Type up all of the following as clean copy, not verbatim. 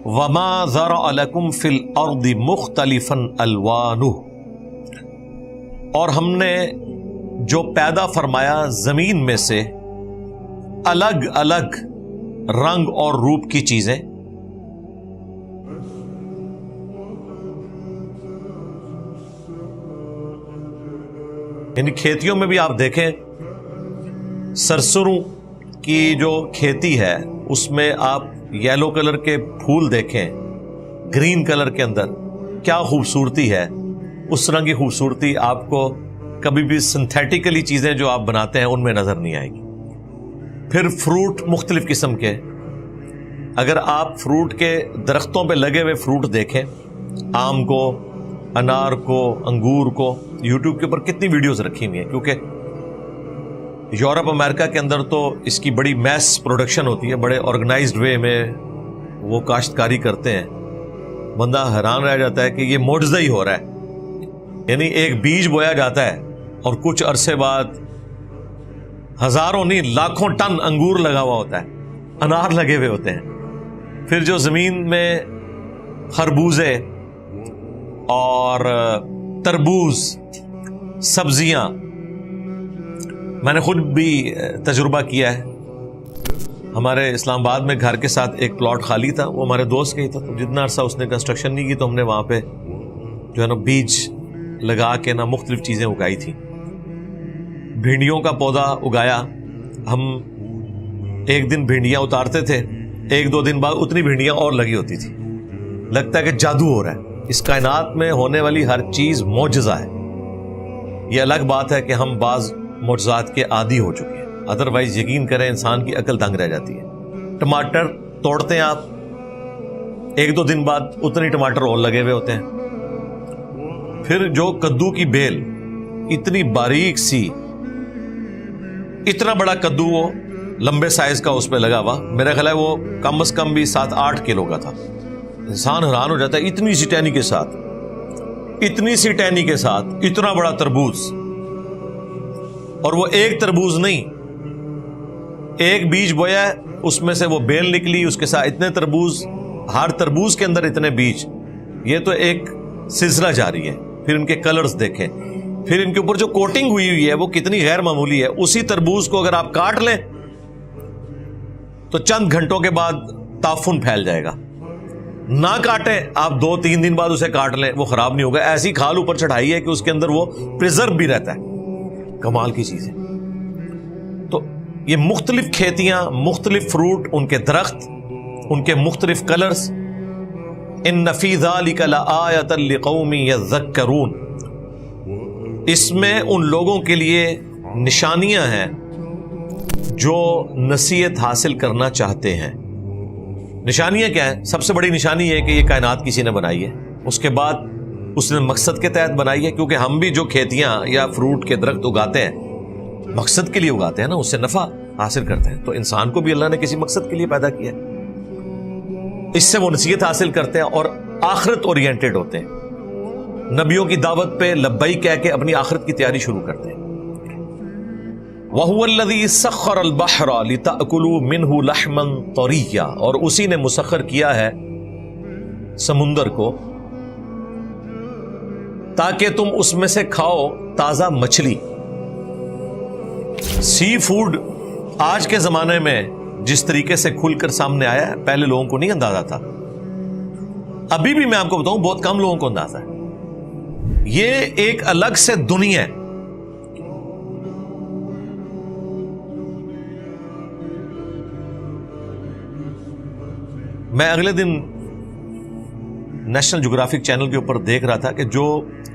وما ذرأ لکم فی الارض مختلفا الوانہ، اور ہم نے جو پیدا فرمایا زمین میں سے الگ الگ رنگ اور روپ کی چیزیں، یعنی کھیتیوں میں بھی آپ دیکھیں، سرسروں کی جو کھیتی ہے اس میں آپ یلو کلر کے پھول دیکھیں، گرین کلر کے اندر کیا خوبصورتی ہے، اس طرح کی خوبصورتی آپ کو کبھی بھی سنتھیٹیکلی چیزیں جو آپ بناتے ہیں ان میں نظر نہیں آئے گی۔ پھر فروٹ مختلف قسم کے، اگر آپ فروٹ کے درختوں پہ لگے ہوئے فروٹ دیکھیں، آم کو، انار کو، انگور کو، یوٹیوب کے اوپر کتنی ویڈیوز رکھی ہوئی ہیں، کیونکہ یورپ امریکہ کے اندر تو اس کی بڑی میس پروڈکشن ہوتی ہے، بڑے آرگنائزڈ وے میں وہ کاشتکاری کرتے ہیں، بندہ حیران رہ جاتا ہے کہ یہ معجزہ ہی ہو رہا ہے۔ یعنی ایک بیج بویا جاتا ہے اور کچھ عرصے بعد ہزاروں نہیں لاکھوں ٹن انگور لگا ہوا ہوتا ہے، انار لگے ہوئے ہوتے ہیں۔ پھر جو زمین میں خربوزے اور تربوز، سبزیاں، میں نے خود بھی تجربہ کیا ہے۔ ہمارے اسلام آباد میں گھر کے ساتھ ایک پلاٹ خالی تھا، وہ ہمارے دوست کا ہی تھا، تو جتنا عرصہ اس نے کنسٹرکشن نہیں کی تو ہم نے وہاں پہ جو ہے نا بیج لگا کے نا مختلف چیزیں اگائی تھی۔ بھنڈیوں کا پودا اگایا ہم، ایک دن بھنڈیاں اتارتے تھے، ایک دو دن بعد اتنی بھنڈیاں اور لگی ہوتی تھی، لگتا ہے کہ جادو ہو رہا ہے۔ اس کائنات میں ہونے والی ہر چیز معجزہ ہے۔ یہ الگ بات ہے کہ ہم بعض معجزات کے عادی ہو چکے ہیں، ادروائز یقین کریں انسان کی عقل دنگ رہ جاتی ہے۔ ٹماٹر توڑتے ہیں آپ، ایک دو دن بعد اتنے ٹماٹر اور لگے ہوئے ہوتے ہیں۔ پھر جو کدو کی بیل اتنی باریک سی، اتنا بڑا کدو وہ لمبے سائز کا اس پہ لگا ہوا، میرا خیال ہے وہ کم از کم بھی 7-8 کلو کا تھا۔ انسان حیران ہو جاتا ہے، اتنی سی ٹہنی کے ساتھ، اتنی سی ٹہنی کے ساتھ اتنا بڑا تربوز، اور وہ ایک تربوز نہیں، ایک بیج بویا ہے اس میں سے وہ بیل نکلی، اس کے ساتھ اتنے تربوز، ہر تربوز کے اندر اتنے بیج، یہ تو ایک سلسلہ جاری ہے۔ پھر ان کے کلرز دیکھیں، پھر ان کے اوپر جو کوٹنگ ہوئی ہوئی ہے وہ کتنی غیر معمولی ہے۔ اسی تربوز کو اگر آپ کاٹ لیں تو چند گھنٹوں کے بعد تعفن پھیل جائے گا، نہ کاٹیں آپ 2-3 دن بعد اسے کاٹ لیں وہ خراب نہیں ہوگا، ایسی کھال اوپر چڑھائی ہے کہ اس کے اندر وہ پریزرو بھی رہتا ہے۔ کمال کی چیز ہے۔ تو یہ مختلف کھیتیاں، مختلف فروٹ، ان کے درخت، ان کے مختلف کلرز، ان فی ذلک لآیۃ لقوم یذکرون، اس میں ان لوگوں کے لیے نشانیاں ہیں جو نصیحت حاصل کرنا چاہتے ہیں۔ نشانیاں کیا ہیں؟ سب سے بڑی نشانی یہ ہے کہ یہ کائنات کسی نے بنائی ہے، اس کے بعد اس نے مقصد کے تحت بنائی ہے، کیونکہ ہم بھی جو کھیتیاں یا فروٹ کے درخت اگاتے ہیں مقصد کے لیے اگاتے ہیں نا، اس سے نفع حاصل کرتے ہیں۔ تو انسان کو بھی اللہ نے کسی مقصد کے لیے پیدا کیا ہے، اس سے وہ نصیحت حاصل کرتے ہیں اور آخرت اورینٹڈ ہوتے ہیں، نبیوں کی دعوت پہ لبیک کہہ کے اپنی آخرت کی تیاری شروع کرتے ہیں۔ وَهُوَ الَّذِي سَخَّرَ الْبَحْرَ لِتَأْكُلُوا مِنْهُ لَحْمًا طَرِيًّا، اور اسی نے مسخر کیا ہے سمندر کو تاکہ تم اس میں سے کھاؤ تازہ مچھلی۔ سی فوڈ آج کے زمانے میں جس طریقے سے کھل کر سامنے آیا ہے، پہلے لوگوں کو نہیں اندازہ تھا، ابھی بھی میں آپ کو بتاؤں بہت کم لوگوں کو اندازہ ہے۔ یہ ایک الگ سے دنیا ہے۔ میں اگلے دن نیشنل جغرافک چینل کے اوپر دیکھ رہا تھا کہ جو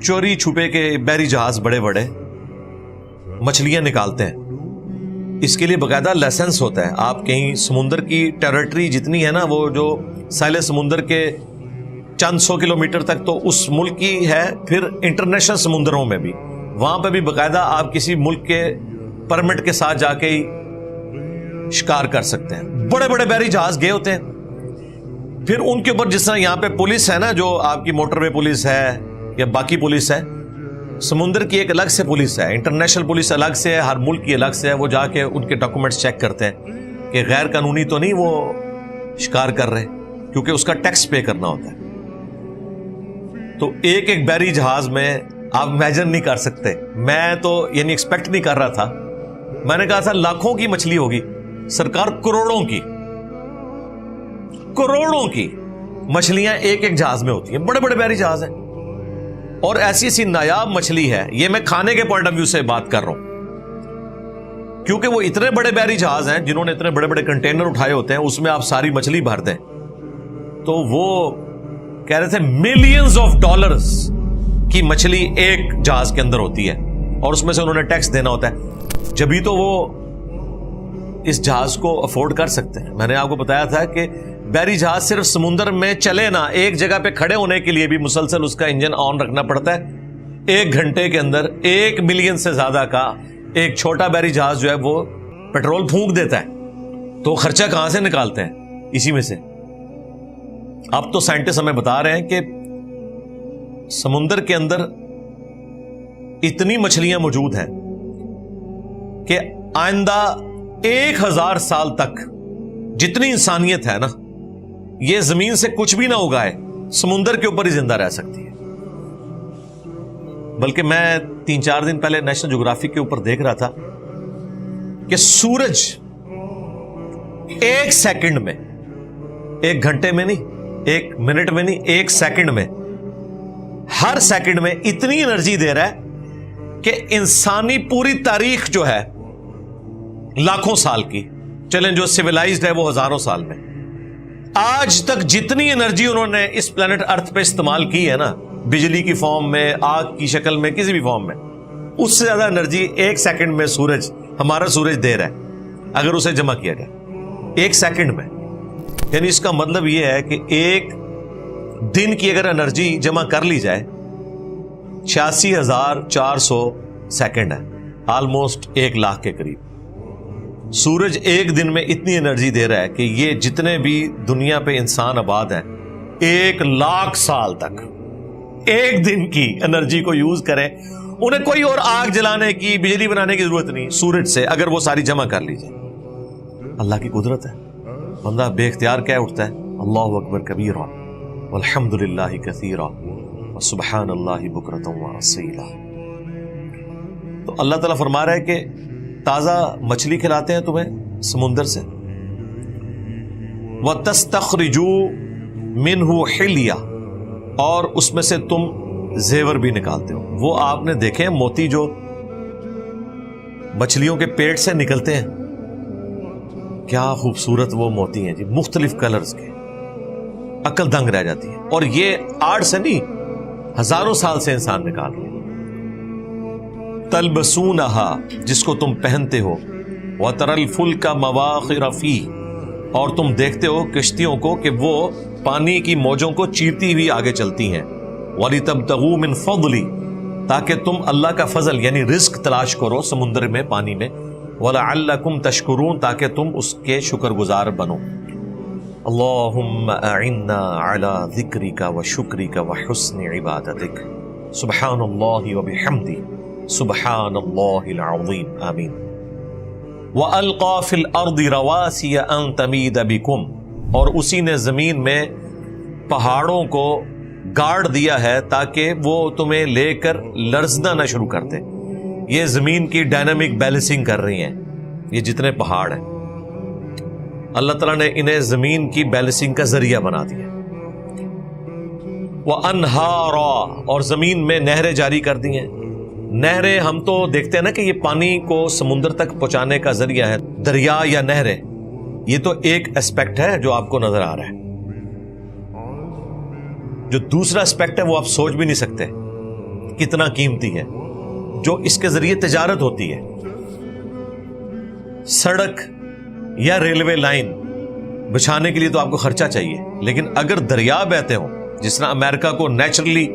چوری چھپے کے بحری جہاز بڑے بڑے مچھلیاں نکالتے ہیں، اس کے لیے باقاعدہ لائسنس ہوتا ہے۔ آپ کہیں سمندر کی ٹیریٹری جتنی ہے نا، وہ جو ساحل سمندر کے چند 100 کلومیٹر تک تو اس ملک کی ہے، پھر انٹرنیشنل سمندروں میں بھی، وہاں پہ بھی باقاعدہ آپ کسی ملک کے پرمٹ کے ساتھ جا کے ہی شکار کر سکتے ہیں۔ بڑے بڑے بحری جہاز گئے ہوتے ہیں، پھر ان کے اوپر جس طرح یہاں پہ پولیس ہے نا، جو آپ کی موٹر وے پولیس ہے یا باقی پولیس ہے، سمندر کی ایک الگ سے پولیس ہے، انٹرنیشنل پولیس الگ سے ہے، ہر ملک کی الگ سے ہے۔ وہ جا کے ان کے ڈاکومنٹس چیک کرتے ہیں کہ غیر قانونی تو نہیں وہ شکار کر رہے، کیونکہ اس کا ٹیکس پے کرنا ہوتا ہے. تو ایک ایک بحری جہاز میں آپ امیجن نہیں کر سکتے. میں تو یعنی ایکسپیکٹ نہیں کر رہا تھا. میں نے کہا تھا لاکھوں کی مچھلی ہوگی، سرکار کروڑوں کی مچھلیاں ایک ایک جہاز میں ہوتی ہیں. بڑے بڑے بحری جہاز ہیں اور ایسی ایسی نایاب مچھلی ہے. یہ میں کھانے کے پوائنٹ آف ویو سے بات کر رہا ہوں، کیونکہ وہ اتنے بڑے بحری جہاز ہیں جنہوں نے اتنے بڑے بڑے کنٹینر اٹھائے ہوتے ہیں، اس میں آپ ساری مچھلی بھر دیں تو وہ کہہ رہے تھے ملینز آف ڈالرز کی مچھلی ایک جہاز کے اندر ہوتی ہے اور اس میں سے انہوں نے ٹیکس دینا ہوتا ہے. جبھی تو وہ اس جہاز کو افورڈ کر سکتے ہیں. میں نے آپ کو بتایا تھا کہ بحری جہاز صرف سمندر میں چلے نا، ایک جگہ پہ کھڑے ہونے کے لیے بھی مسلسل اس کا انجن آن رکھنا پڑتا ہے. 1 گھنٹے کے اندر 1 ملین سے زیادہ کا ایک چھوٹا بحری جہاز جو ہے وہ پیٹرول پھونک دیتا ہے. تو خرچہ کہاں سے نکالتے ہیں؟ اسی میں سے. اب تو سائنٹسٹ ہمیں بتا رہے ہیں کہ سمندر کے اندر اتنی مچھلیاں موجود ہیں کہ آئندہ 1000 سال تک جتنی انسانیت ہے نا، یہ زمین سے کچھ بھی نہ اگائے، سمندر کے اوپر ہی زندہ رہ سکتی ہے. بلکہ میں 3-4 دن پہلے نیشنل جغرافی کے اوپر دیکھ رہا تھا کہ سورج 1 سیکنڈ میں، 1 گھنٹے میں نہیں، 1 منٹ میں نہیں، 1 سیکنڈ میں، ہر سیکنڈ میں اتنی انرجی دے رہا ہے کہ انسانی پوری تاریخ جو ہے لاکھوں سال کی، چلیں جو سیولائزڈ ہے وہ ہزاروں سال میں، آج تک جتنی انرجی انہوں نے اس پلانٹ ارتھ پہ استعمال کی ہے نا، بجلی کی فارم میں، آگ کی شکل میں، کسی بھی فارم میں، اس سے زیادہ انرجی 1 سیکنڈ میں سورج، ہمارا سورج دے رہا ہے اگر اسے جمع کیا جائے 1 سیکنڈ میں. یعنی اس کا مطلب یہ ہے کہ ایک دن کی اگر انرجی جمع کر لی جائے 86,400 سیکنڈ ہے، آلموسٹ 1 لاکھ کے قریب. سورج ایک دن میں اتنی انرجی دے رہا ہے کہ یہ جتنے بھی دنیا پہ انسان آباد ہیں 1 لاکھ سال تک ایک دن کی انرجی کو یوز کریں. انہیں کوئی اور آگ جلانے کی، بجلی بنانے کی ضرورت نہیں سورج سے، اگر وہ ساری جمع کر لی جائے. اللہ کی قدرت ہے. بندہ بے اختیار کہہ اٹھتا ہے اللہ اکبر کبیرا والحمد للہ کثیرا وسبحان اللہ بکرۃ واصیلا. تو اللہ تعالیٰ فرما رہا ہے کہ تازہ مچھلی کھلاتے ہیں تمہیں سمندر سے. وَتَسْتَخْرِجُوا مِنْهُ حِلْيَةً، اور اس میں سے تم زیور بھی نکالتے ہو. وہ آپ نے دیکھے ہیں موتی جو مچھلیوں کے پیٹ سے نکلتے ہیں، کیا خوبصورت وہ موتی ہیں جی، مختلف کلرز کے، عقل دنگ رہ جاتی ہے. اور یہ آرٹ سے نہیں، ہزاروں سال سے انسان نکال رہے ہیں. تلبسونها، جس کو تم پہنتے ہو، وَتَرَى الْفُلْكَ مَوَاخِرَ فِيهِ، اور تم دیکھتے ہو کشتیوں کو کہ وہ پانی کی موجوں کو چیرتی ہوئی آگے چلتی ہیں. وَلِتَبْتَغُوا مِنْ فَضْلِهِ، تاکہ تم اللہ کا فضل یعنی رزق تلاش کرو سمندر میں، پانی میں. وَلَعَلَّكُمْ تَشْكُرُونَ، تاکہ تم اس کے شکر گزار بنو. اللہم اعنا علی ذکرک وشکرک وحسن عبادتک، سبحان اللہ وبحمدہ، سبحان اللہ العظیم، آمین. وَأَلْقَى فِي الْأَرْضِ رَوَاسِيَ أَن تَمِيدَ بِكُمْ، اور اسی نے زمین میں پہاڑوں کو گاڑ دیا ہے تاکہ وہ تمہیں لے کر لرزنا نہ شروع کر دے. یہ زمین کی ڈائنامک بیلنسنگ کر رہی ہیں یہ جتنے پہاڑ ہیں. اللہ تعالیٰ نے انہیں زمین کی بیلنسنگ کا ذریعہ بنا دیا. وَأَنْهَارًا، اور زمین میں نہریں جاری کر دی ہیں. نہریں ہم تو دیکھتے ہیں نا کہ یہ پانی کو سمندر تک پہنچانے کا ذریعہ ہے، دریا یا نہریں. یہ تو ایک اسپیکٹ ہے جو آپ کو نظر آ رہا ہے. جو دوسرا اسپیکٹ ہے وہ آپ سوچ بھی نہیں سکتے کتنا قیمتی ہے، جو اس کے ذریعے تجارت ہوتی ہے. سڑک یا ریلوے لائن بچھانے کے لیے تو آپ کو خرچہ چاہیے، لیکن اگر دریا بہتے ہوں، جس طرح امریکہ کو نیچرلی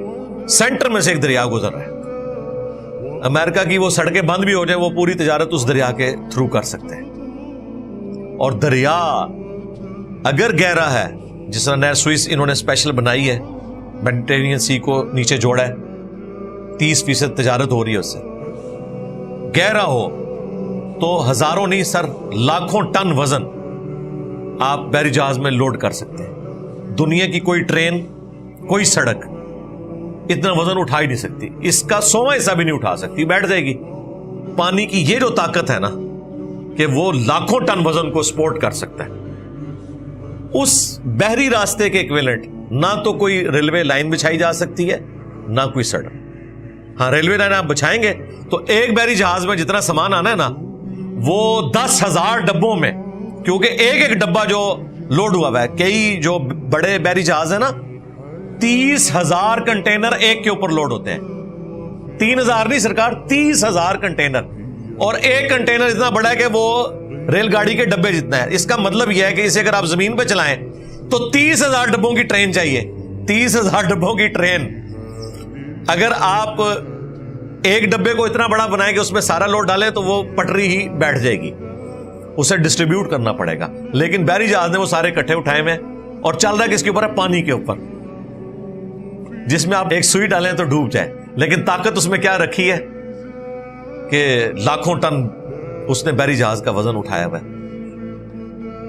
سینٹر میں سے ایک دریا گزر رہا ہے، امریکہ کی وہ سڑکیں بند بھی ہو جائیں وہ پوری تجارت اس دریا کے تھرو کر سکتے ہیں. اور دریا اگر گہرا ہے، جس طرح نہر سوئس انہوں نے اسپیشل بنائی ہے، میڈیٹرینین سی کو نیچے جوڑا ہے، 30% تجارت ہو رہی ہے اس سے. گہرا ہو تو ہزاروں نہیں سر لاکھوں ٹن وزن آپ بحری جہاز میں لوڈ کر سکتے ہیں. دنیا کی کوئی ٹرین، کوئی سڑک اتنا وزن اٹھا ہی نہیں سکتی، اس کا 100واں حصہ بھی نہیں اٹھا سکتی، بیٹھ جائے گی۔ پانی کی یہ جو طاقت ہے نا کہ وہ لاکھوں ٹن وزن کو سپورٹ کر سکتا ہے، اس بحری راستے کے ایکویلنٹ نہ تو کوئی ریلوے لائن بچھائی جا سکتی ہے نہ کوئی سڑک۔ ہاں ریلوے لائن آپ بچھائیں گے تو ایک بحری جہاز میں جتنا سامان آنا ہے نا وہ 10,000 ڈبوں میں، کیونکہ ایک ایک ڈبہ جو لوڈ ہوا ہے، کئی جو بڑے بحری جہاز ہیں نا 30,000 کنٹینر ایک کے اوپر لوڈ ہوتے ہیں، 3,000 نہیں سرکار، 30,000 کنٹینر، اور ایک کنٹینر اتنا بڑا ہے کہ وہ ریل گاڑی کے ڈبے جتنا ہے۔ اس کا مطلب یہ ہے کہ اسے اگر آپ زمین پہ چلائیں تو 30,000 ڈبوں کی ٹرین چاہیے، 30,000 ڈبوں کی ٹرین۔ اگر آپ ایک ڈبے کو اتنا بڑا بنائیں کہ اس میں سارا لوڈ ڈالیں تو وہ پٹری ہی بیٹھ جائے گی، اسے ڈسٹریبیوٹ کرنا پڑے گا۔ لیکن بحری جہاز نے وہ سارے اکٹھے اٹھائے ہوئے اور چل رہا ہے کس کے اوپر ہے؟ پانی کے اوپر، جس میں آپ ایک سوئی ڈالیں تو ڈوب جائے، لیکن طاقت اس میں کیا رکھی ہے کہ لاکھوں ٹن اس نے بحری جہاز کا وزن اٹھایا ہوا ہے۔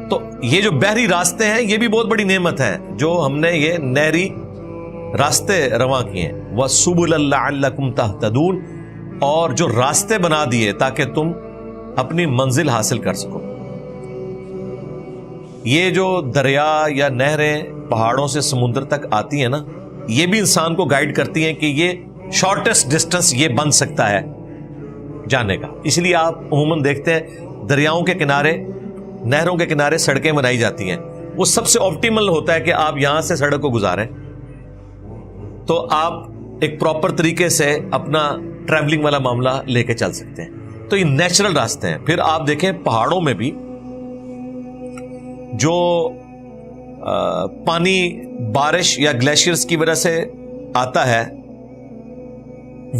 تو یہ جو بحری راستے ہیں یہ بھی بہت بڑی نعمت ہے جو ہم نے یہ نہری راستے رواں کیے ہیں۔ وَسُبُلًا لَعَلَّكُمْ تَهْتَدُونَ، اور جو راستے بنا دیے تاکہ تم اپنی منزل حاصل کر سکو۔ یہ جو دریا یا نہریں پہاڑوں سے سمندر تک آتی ہیں نا، یہ بھی انسان کو گائیڈ کرتی ہیں کہ یہ شارٹیسٹ ڈسٹنس یہ بن سکتا ہے جانے کا۔ اس لیے آپ عموماً دیکھتے ہیں دریاؤں کے کنارے، نہروں کے کنارے سڑکیں بنائی جاتی ہیں، وہ سب سے آپٹیمل ہوتا ہے کہ آپ یہاں سے سڑک کو گزاریں تو آپ ایک پراپر طریقے سے اپنا ٹریولنگ والا معاملہ لے کے چل سکتے ہیں۔ تو یہ نیچرل راستے ہیں۔ پھر آپ دیکھیں پہاڑوں میں بھی جو پانی بارش یا گلیشیئرز کی وجہ سے آتا ہے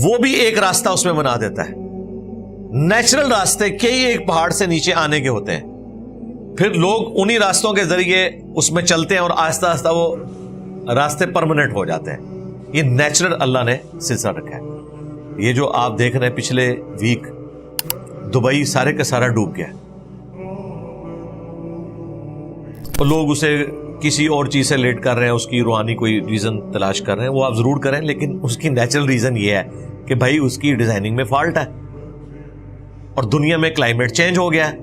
وہ بھی ایک راستہ اس میں بنا دیتا ہے۔ نیچرل راستے کئی ایک پہاڑ سے نیچے آنے کے ہوتے ہیں، پھر لوگ انہی راستوں کے ذریعے اس میں چلتے ہیں اور آہستہ آہستہ وہ راستے پرماننٹ ہو جاتے ہیں۔ یہ نیچرل اللہ نے سلسلہ رکھا ہے۔ یہ جو آپ دیکھ رہے ہیں پچھلے ویک دبئی سارے کا سارا ڈوب گیا، اور لوگ اسے کسی اور چیز سے لیٹ کر رہے ہیں، اس کی روحانی کوئی ریزن تلاش کر رہے ہیں، وہ آپ ضرور کریں، لیکن اس کی نیچرل ریزن یہ ہے کہ بھائی اس کی ڈیزائننگ میں فالٹ ہے اور دنیا میں کلائمیٹ چینج ہو گیا ہے،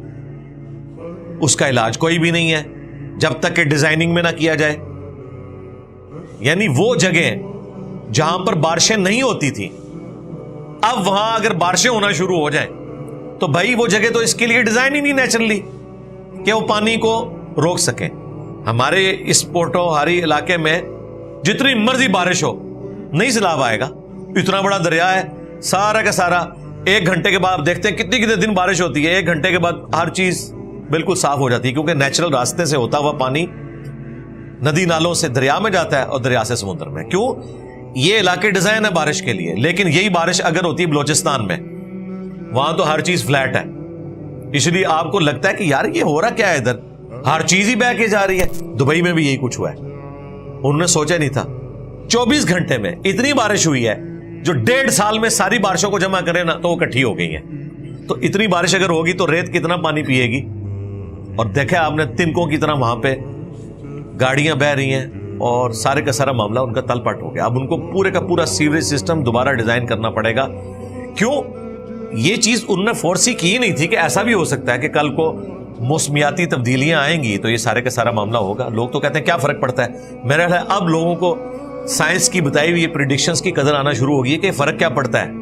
اس کا علاج کوئی بھی نہیں ہے جب تک کہ ڈیزائننگ میں نہ کیا جائے۔ یعنی وہ جگہ جہاں پر بارشیں نہیں ہوتی تھی، اب وہاں اگر بارشیں ہونا شروع ہو جائیں تو بھائی وہ جگہ تو اس کے لیے ڈیزائن ہی نہیں نیچرلی کہ وہ پانی کو روک سکیں۔ ہمارے اس پوٹوہاری علاقے میں جتنی مرضی بارش ہو نہیں سیلاب آئے گا، اتنا بڑا دریا ہے، سارا کا سارا 1 گھنٹے کے بعد دیکھتے ہیں کتنے دن بارش ہوتی ہے، 1 گھنٹے کے بعد ہر چیز بالکل صاف ہو جاتی ہے، کیونکہ نیچرل راستے سے ہوتا ہوا پانی ندی نالوں سے دریا میں جاتا ہے اور دریا سے سمندر میں۔ کیوں؟ یہ علاقے ڈیزائن ہے بارش کے لیے، لیکن یہی بارش اگر ہوتی ہے بلوچستان میں، وہاں تو ہر چیز فلیٹ ہے، اس لیے آپ کو لگتا ہے کہ یار یہ ہو رہا کیا ہے ادھر، ہر چیز ہی بہ کے جا رہی ہے۔ دبئی میں بھی یہی کچھ ہوا ہے، انہوں نے سوچا نہیں تھا 24 گھنٹے میں اتنی بارش ہوئی ہے جو 1.5 سال میں ساری بارشوں کو جمع کرے نا تو وہ اکٹھی ہو گئی ہیں۔ تو اتنی بارش اگر ہوگی تو ریت کتنا پانی پیے گی، اور دیکھیں آپ نے تنکوں کی طرح وہاں پہ گاڑیاں بہ رہی ہیں اور سارے کا سارا معاملہ ان کا تل پٹ ہو گیا۔ اب ان کو پورے کا پورا سیوریج سسٹم دوبارہ ڈیزائن کرنا پڑے گا۔ کیوں؟ یہ چیز انہوں نے فورسی کی ہی نہیں تھی کہ ایسا بھی ہو سکتا ہے کہ کل کو موسمیاتی تبدیلیاں آئیں گی تو یہ سارے کا سارا معاملہ ہوگا۔ لوگ تو کہتے ہیں کیا فرق پڑتا ہے، میرا خیال ہے اب لوگوں کو سائنس کی بتائی ہوئی پریڈکشنز کی قدر آنا شروع ہوگی کہ فرق کیا پڑتا ہے۔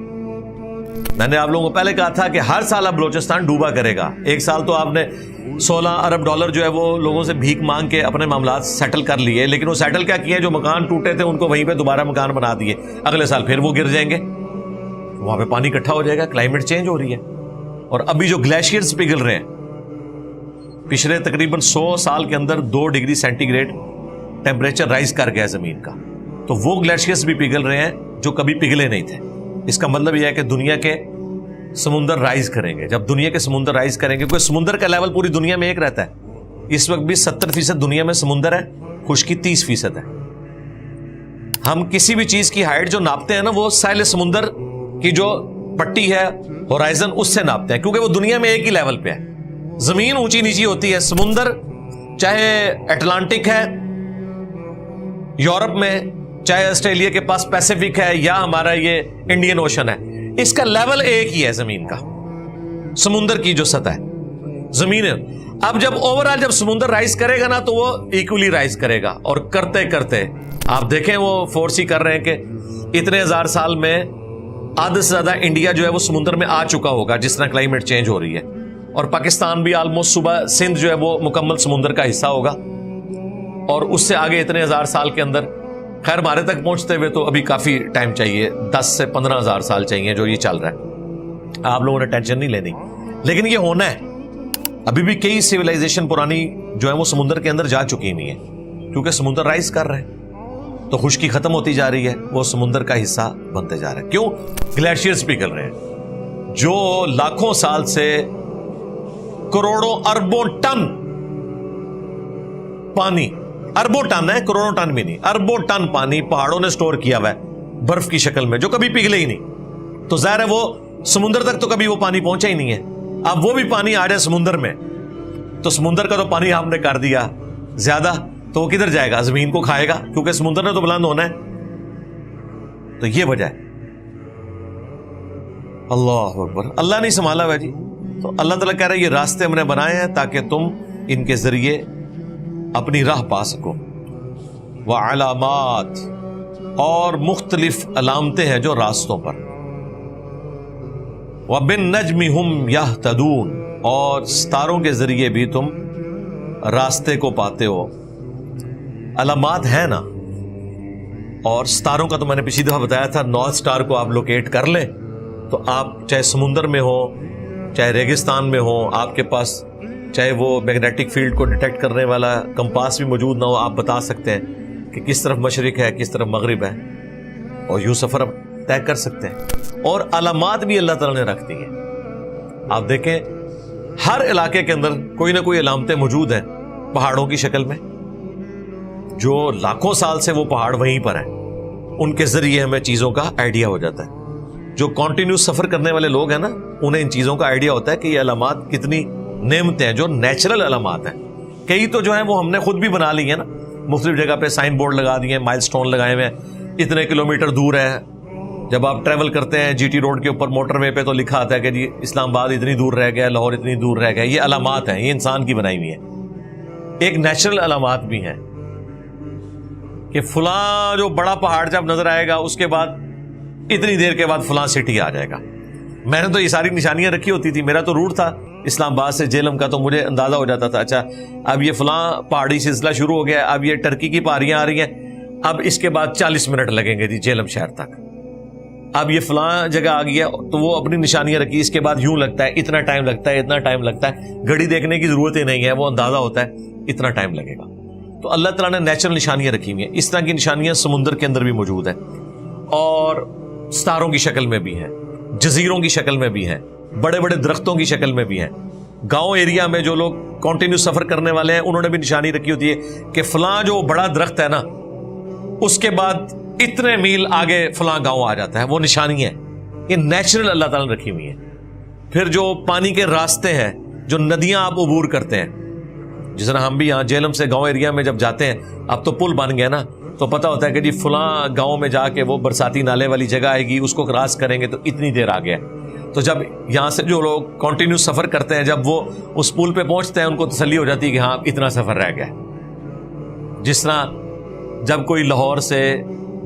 میں نے آپ لوگوں کو پہلے کہا تھا کہ ہر سال اب بلوچستان ڈوبا کرے گا۔ ایک سال تو آپ نے $16 ارب جو ہے وہ لوگوں سے بھیک مانگ کے اپنے معاملات سیٹل کر لیے، لیکن وہ سیٹل کیا کیے، جو مکان ٹوٹے تھے ان کو وہیں پہ دوبارہ مکان بنا دیے، اگلے سال پھر وہ گر جائیں گے، وہاں پہ پانی اکٹھا ہو جائے گا، کلائمیٹ چینج ہو رہی ہے۔ اور ابھی جو گلیشیئرز پگھل رہے ہیں، پچھلے تقریباً 100 سال کے اندر 2 degree centigrade temperature rise کر گیا زمین کا، تو وہ گلیشیئرز بھی پگھل رہے ہیں جو کبھی پگھلے نہیں تھے۔ اس کا مطلب یہ ہے کہ دنیا کے سمندر رائز کریں گے۔ جب دنیا کے سمندر رائز کریں گے، کیونکہ سمندر کا لیول پوری دنیا میں ایک رہتا ہے، اس وقت بھی 70% دنیا میں سمندر ہے، خشکی 30% ہے۔ ہم کسی بھی چیز کی ہائٹ جو ناپتے ہیں نا، وہ ساحل سمندر کی جو پٹی ہے ہورائزن اس سے ناپتے ہیں، کیونکہ وہ دنیا میں ایک ہی لیول پہ ہے۔ زمین اونچی نیچی ہوتی ہے، سمندر چاہے اٹلانٹک ہے یورپ میں چاہے آسٹریلیا کے پاس پیسیفک ہے یا ہمارا یہ انڈین اوشن ہے، اس کا لیول ایک ہی ہے زمین کا، سمندر کی جو سطح ہے زمین ہے۔ اب جب اوورآل جب سمندر رائز کرے گا نا تو وہ ایکولی رائز کرے گا، اور کرتے کرتے آپ دیکھیں وہ فورسی کر رہے ہیں کہ اتنے ہزار سال میں آدھے سے زیادہ انڈیا جو ہے وہ سمندر میں آ چکا ہوگا جس طرح کلائمیٹ چینج ہو رہی ہے، اور پاکستان بھی آلموسٹ صبح سندھ جو ہے وہ مکمل سمندر کا حصہ ہوگا، اور اس سے آگے اتنے ہزار سال کے اندر، خیر ہمارے تک پہنچتے ہوئے تو ابھی کافی ٹائم چاہیے، 10 سے 15 ہزار سال چاہیے جو یہ چل رہا ہے، آپ لوگوں نے ٹینشن نہیں لینی، لیکن یہ ہونا ہے۔ ابھی بھی کئی سیولائزیشن پرانی جو ہے وہ سمندر کے اندر جا چکی نہیں ہے، کیونکہ سمندر رائز کر رہے ہیں تو خشکی ختم ہوتی جا رہی ہے، وہ سمندر کا حصہ بنتے جا رہے ہیں۔ کیوں؟ گلیشیئرز پگھل رہے ہیں جو لاکھوں سال سے کروڑوں اربوں ٹن پانی، اربوں ٹن ہے، کروڑوں ٹن بھی نہیں، اربوں ٹن پانی پہاڑوں نے سٹور کیا ہوا ہے برف کی شکل میں، جو کبھی پگھلے ہی نہیں، تو ظاہر ہے وہ سمندر تک تو کبھی وہ پانی پہنچا ہی نہیں ہے۔ اب وہ بھی پانی آ جائے سمندر میں تو سمندر کا تو پانی آپ نے کر دیا زیادہ، تو وہ کدھر جائے گا؟ زمین کو کھائے گا، کیونکہ سمندر نے تو بلند ہونا ہے۔ تو یہ وجہ ہے۔ اللہ اکبر، اللہ نہیں سنبھالا ہوا جی، تو اللہ تعالیٰ کہہ رہا ہے یہ راستے ہم نے بنائے ہیں تاکہ تم ان کے ذریعے اپنی راہ پا سکو۔ وعلامات، اور مختلف علامتیں ہیں جو راستوں پر۔ وبالنجم هم يهتدون، اور ستاروں کے ذریعے بھی تم راستے کو پاتے ہو۔ علامات ہیں نا، اور ستاروں کا تو میں نے پچھلی دفعہ بتایا تھا، نارتھ سٹار کو آپ لوکیٹ کر لیں تو آپ چاہے سمندر میں ہو چاہے ریگستان میں ہو، آپ کے پاس چاہے وہ میگنیٹک فیلڈ کو ڈیٹیکٹ کرنے والا کمپاس بھی موجود نہ ہو، آپ بتا سکتے ہیں کہ کس طرف مشرق ہے کس طرف مغرب ہے، اور یوں سفر طے کر سکتے ہیں۔ اور علامات بھی اللہ تعالیٰ نے رکھ دی ہیں۔ آپ دیکھیں ہر علاقے کے اندر کوئی نہ کوئی علامتیں موجود ہیں پہاڑوں کی شکل میں، جو لاکھوں سال سے وہ پہاڑ وہیں پر ہیں، ان کے ذریعے ہمیں چیزوں کا آئیڈیا ہو جاتا ہے۔ جو کنٹینیوس سفر کرنے والے لوگ ہیں نا، انہیں ان چیزوں کا آئیڈیا ہوتا ہے کہ یہ علامات کتنی نعمتیں ہیں، جو نیچرل علامات ہیں۔ کئی تو جو ہیں وہ ہم نے خود بھی بنا لی ہیں نا، مختلف جگہ پہ سائن بورڈ لگا دیے، مائل سٹون لگائے ہوئے ہیں، اتنے کلومیٹر دور ہے۔ جب آپ ٹریول کرتے ہیں جی ٹی روڈ کے اوپر موٹر وے پہ تو لکھا آتا ہے کہ جی اسلام آباد اتنی دور رہ گیا، لاہور اتنی دور رہ گیا۔ یہ علامات ہیں، یہ انسان کی بنائی ہوئی ہیں۔ ایک نیچرل علامات بھی ہیں کہ فلاں جو بڑا پہاڑ جب نظر آئے گا اس کے بعد اتنی دیر کے بعد فلاں سٹی آ جائے گا۔ میں نے تو یہ ساری نشانیاں رکھی ہوتی تھی، میرا تو روٹ تھا اسلام آباد سے جیلم کا، تو مجھے اندازہ ہو جاتا تھا اچھا اب یہ فلاں پہاڑی سلسلہ شروع ہو گیا، اب یہ ٹرکی کی پہاڑیاں آ رہی ہیں، اب اس کے بعد 40 منٹ لگیں گے جی جیلم شہر تک، اب یہ فلاں جگہ آ گیا، تو وہ اپنی نشانیاں رکھی، اس کے بعد یوں لگتا ہے، اتنا ٹائم لگتا ہے، اتنا ٹائم لگتا ہے، گھڑی دیکھنے کی ضرورت ہی نہیں ہے، وہ اندازہ ہوتا ہے اتنا ٹائم لگے گا۔ تو اللہ تعالیٰ نے نیچرل نشانیاں رکھی ہوئی ہیں۔ اس طرح کی نشانیاں سمندر کے اندر بھی موجود ہیں، اور ستاروں کی شکل میں بھی ہیں، جزیروں کی شکل میں بھی ہیں، بڑے بڑے درختوں کی شکل میں بھی ہیں۔ گاؤں ایریا میں جو لوگ کنٹینیو سفر کرنے والے ہیں انہوں نے بھی نشانی رکھی ہوتی ہے کہ فلاں جو بڑا درخت ہے نا، اس کے بعد اتنے میل آگے فلاں گاؤں آ جاتا ہے، وہ نشانی ہے۔ یہ نیچرل اللہ تعالیٰ نے رکھی ہوئی ہیں۔ پھر جو پانی کے راستے ہیں، جو ندیاں آپ عبور کرتے ہیں، جس طرح ہم بھی یہاں جیلم سے گاؤں ایریا میں جب جاتے ہیں، اب تو پل بن گیا نا، تو پتہ ہوتا ہے کہ جی فلاں گاؤں میں جا کے وہ برساتی نالے والی جگہ آئے گی، اس کو کراس کریں گے تو اتنی دیر آگے ہے۔ تو جب یہاں سے جو لوگ کنٹینیو سفر کرتے ہیں، جب وہ اس پل پہ پہنچتے ہیں ان کو تسلی ہو جاتی ہے کہ ہاں اتنا سفر رہ گیا۔ جس طرح جب کوئی لاہور سے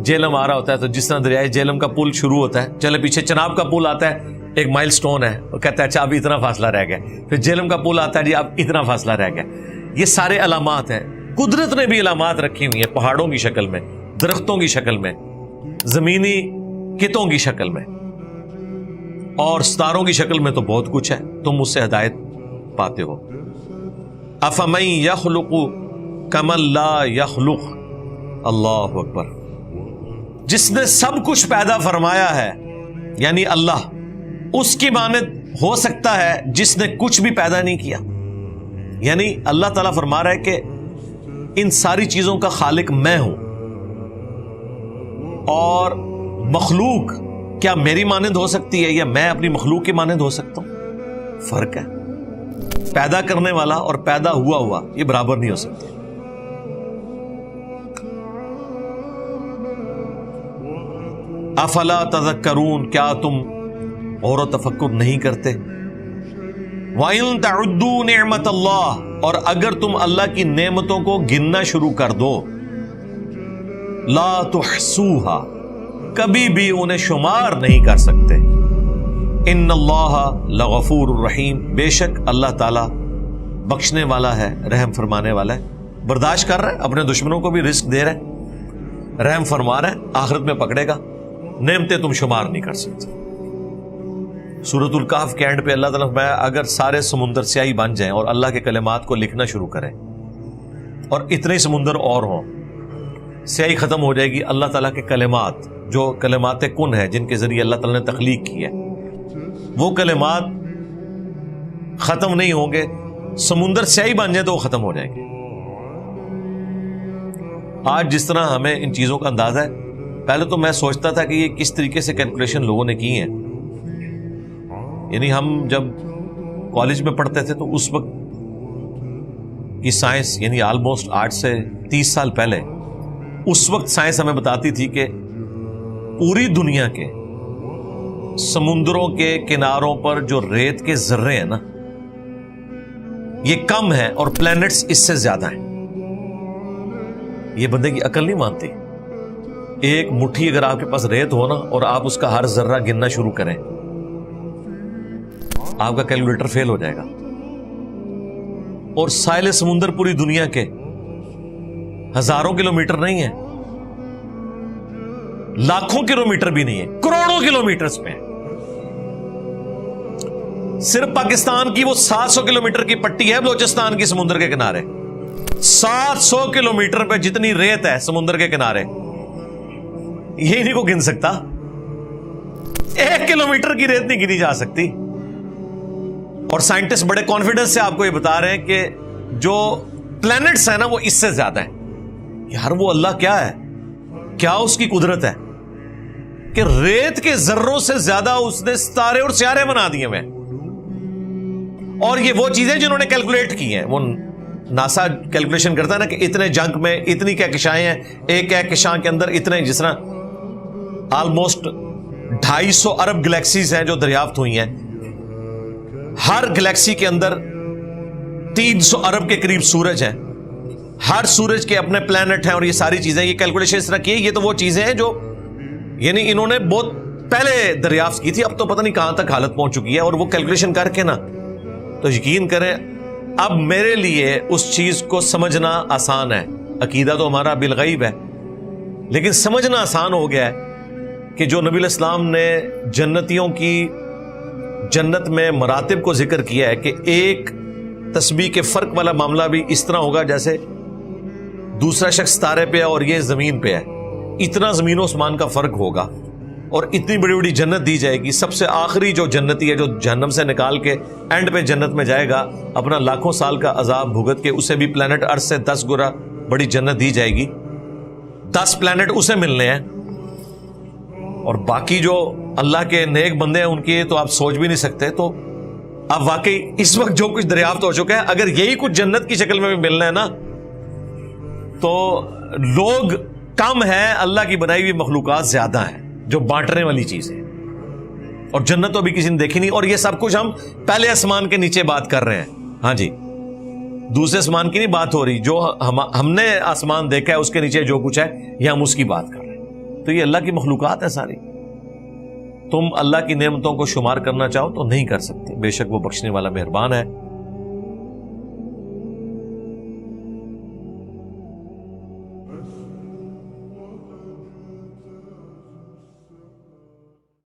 جیلم آ رہا ہوتا ہے تو جس طرح دریائے جیلم کا پل شروع ہوتا ہے، چلے پیچھے چناب کا پل آتا ہے، ایک مائل سٹون ہے، وہ کہتا ہے اچھا اب اتنا فاصلہ رہ گیا، پھر جیلم کا پل آتا ہے جی اب اتنا فاصلہ رہ گیا۔ یہ سارے علامات ہیں، قدرت نے بھی علامات رکھی ہوئی ہیں، پہاڑوں کی شکل میں، درختوں کی شکل میں، زمینی کتوں کی شکل میں، اور ستاروں کی شکل میں، تو بہت کچھ ہے، تم اس سے ہدایت پاتے ہو۔ افمن یخلق کمن لا یخلق، اللہ اکبر، جس نے سب کچھ پیدا فرمایا ہے یعنی اللہ، اس کی مانند ہو سکتا ہے جس نے کچھ بھی پیدا نہیں کیا؟ یعنی اللہ تعالیٰ فرما رہا ہے کہ ان ساری چیزوں کا خالق میں ہوں، اور مخلوق کیا میری مانند ہو سکتی ہے یا میں اپنی مخلوق کی مانند ہو سکتا ہوں؟ فرق ہے۔ پیدا کرنے والا اور پیدا ہوا یہ برابر نہیں ہو سکتے۔ افلا تذکرون، کیا تم غور و تفکر نہیں کرتے؟ وَإِن تَعُدُّوا نِعْمَةَ اللَّهِ، اور اگر تم اللہ کی نعمتوں کو گننا شروع کر دو، لا تحصوها، کبھی بھی انہیں شمار نہیں کر سکتے۔ ان اللہ لغفور الرحیم، بے شک اللہ تعالی بخشنے والا ہے، رحم فرمانے والا ہے۔ برداشت کر رہا ہے، اپنے دشمنوں کو بھی رزق دے رہا ہے، رحم فرما رہا ہے، آخرت میں پکڑے گا، نعمتیں تم شمار نہیں کر سکتے۔ سورۃ الکہف کے اینڈ پہ اللہ تعالیٰ فرمایا اگر سارے سمندر سیاہی بن جائیں اور اللہ کے کلمات کو لکھنا شروع کریں اور اتنے سمندر اور ہوں، سیاہی ختم ہو جائے گی۔ اللہ تعالیٰ کے کلمات، جو کلمات کن ہے جن کے ذریعے اللہ تعالیٰ نے تخلیق کی ہے، وہ کلمات ختم نہیں ہوں گے۔ سمندر سیاہی بن جائے تو وہ ختم ہو جائیں گے۔ آج جس طرح ہمیں ان چیزوں کا اندازہ ہے، پہلے تو میں سوچتا تھا کہ یہ کس طریقے سے کیلکولیشن لوگوں نے کی ہیں۔ یعنی ہم جب کالج میں پڑھتے تھے تو اس وقت کی سائنس، یعنی آلموسٹ 8 سے 30 سال پہلے، اس وقت سائنس ہمیں بتاتی تھی کہ پوری دنیا کے سمندروں کے کناروں پر جو ریت کے ذرے ہیں نا، یہ کم ہیں اور پلینٹس اس سے زیادہ ہیں۔ یہ بندے کی عقل نہیں مانتی۔ ایک مٹھی اگر آپ کے پاس ریت ہو نا اور آپ اس کا ہر ذرہ گننا شروع کریں، آپ کا کیلکولیٹر فیل ہو جائے گا۔ اور ساحل سمندر پوری دنیا کے ہزاروں کلومیٹر نہیں ہے، لاکھوں کلومیٹر بھی نہیں ہے، کروڑوں کلومیٹرز پہ ہیں۔ صرف پاکستان کی وہ 700 کلومیٹر کی پٹی ہے بلوچستان کی سمندر کے کنارے، 700 کلومیٹر پہ جتنی ریت ہے سمندر کے کنارے، یہ نہیں کو گن سکتا۔ 1 کلومیٹر کی ریت نہیں گنی جا سکتی۔ اور سائنٹسٹ بڑے کانفیڈنس سے آپ کو یہ بتا رہے ہیں کہ جو پلینٹس ہیں نا وہ اس سے زیادہ ہیں۔ یار وہ اللہ کیا ہے، کیا اس کی قدرت ہے کہ ریت کے ذروں سے زیادہ اس نے ستارے اور سیارے بنا دیے ہوئے۔ اور یہ وہ چیزیں جنہوں نے کیلکولیٹ کی ہیں، وہ ناسا کیلکولیشن کرتا ہے نا کہ اتنے جنک میں اتنی کہکشائیں ہیں، ایک کہکشاں کے اندر اتنے، جس طرح آلموسٹ 250 ارب گلیکسیز ہیں جو دریافت ہوئی ہیں، ہر گلیکسی کے اندر 300 ارب کے قریب سورج ہیں، ہر سورج کے اپنے پلانٹ ہیں، اور یہ ساری چیزیں، یہ کیلکولیشن اس طرح کی ہے۔ یہ تو وہ چیزیں ہیں جو یعنی انہوں نے بہت پہلے دریافت کی تھی، اب تو پتہ نہیں کہاں تک حالت پہنچ چکی ہے۔ اور وہ کیلکولیشن کر کے نا، تو یقین کریں اب میرے لیے اس چیز کو سمجھنا آسان ہے۔ عقیدہ تو ہمارا بالغیب ہے، لیکن سمجھنا آسان ہو گیا ہے کہ جو نبی علیہ السلام نے جنتیوں کی جنت میں مراتب کو ذکر کیا ہے کہ ایک تسبیح کے فرق والا معاملہ بھی اس طرح ہوگا جیسے دوسرا شخص ستارے پہ ہے اور یہ زمین پہ ہے، اتنا زمین و آسمان کا فرق ہوگا، اور اتنی بڑی بڑی جنت دی جائے گی۔ سب سے آخری جو جنتی ہے جو جہنم سے نکال کے اینڈ پہ جنت میں جائے گا، اپنا لاکھوں سال کا عذاب بھگت کے، اسے بھی پلانٹ ارتھ سے 10 گنا بڑی جنت دی جائے گی۔ 10 پلانٹ اسے ملنے ہیں، اور باقی جو اللہ کے نیک بندے ہیں ان کی تو آپ سوچ بھی نہیں سکتے۔ تو اب واقعی اس وقت جو کچھ دریافت ہو چکا ہے، اگر یہی کچھ جنت کی شکل میں بھی ملنا ہے نا، تو لوگ کم ہیں، اللہ کی بنائی ہوئی مخلوقات زیادہ ہیں جو بانٹنے والی چیز ہے۔ اور جنت تو ابھی کسی نے دیکھی نہیں، اور یہ سب کچھ ہم پہلے آسمان کے نیچے بات کر رہے ہیں۔ ہاں جی، دوسرے آسمان کی نہیں بات ہو رہی، جو ہم نے آسمان دیکھا ہے اس کے نیچے جو کچھ ہے، یہ ہم اس کی بات کر رہے ہیں۔ تو یہ اللہ کی مخلوقات ہے ساری۔ تم اللہ کی نعمتوں کو شمار کرنا چاہو تو نہیں کر سکتے، بے شک وہ بخشنے والا مہربان ہے۔